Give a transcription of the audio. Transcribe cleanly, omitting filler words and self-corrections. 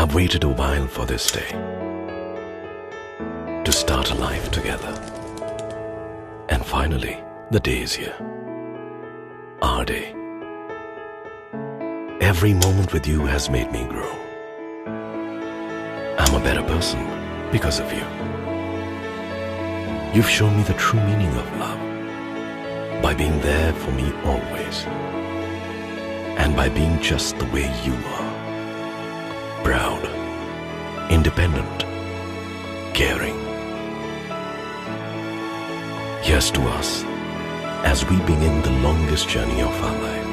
I've waited a while for this day, to start a life together. And finally, the day is here. Our day. Every moment with you has made me grow. I'm a better person because of you. You've shown me the true meaning of love by being there for me always, and by being just the way you are. Proud, independent, caring. Here's to us as we begin the longest journey of our life.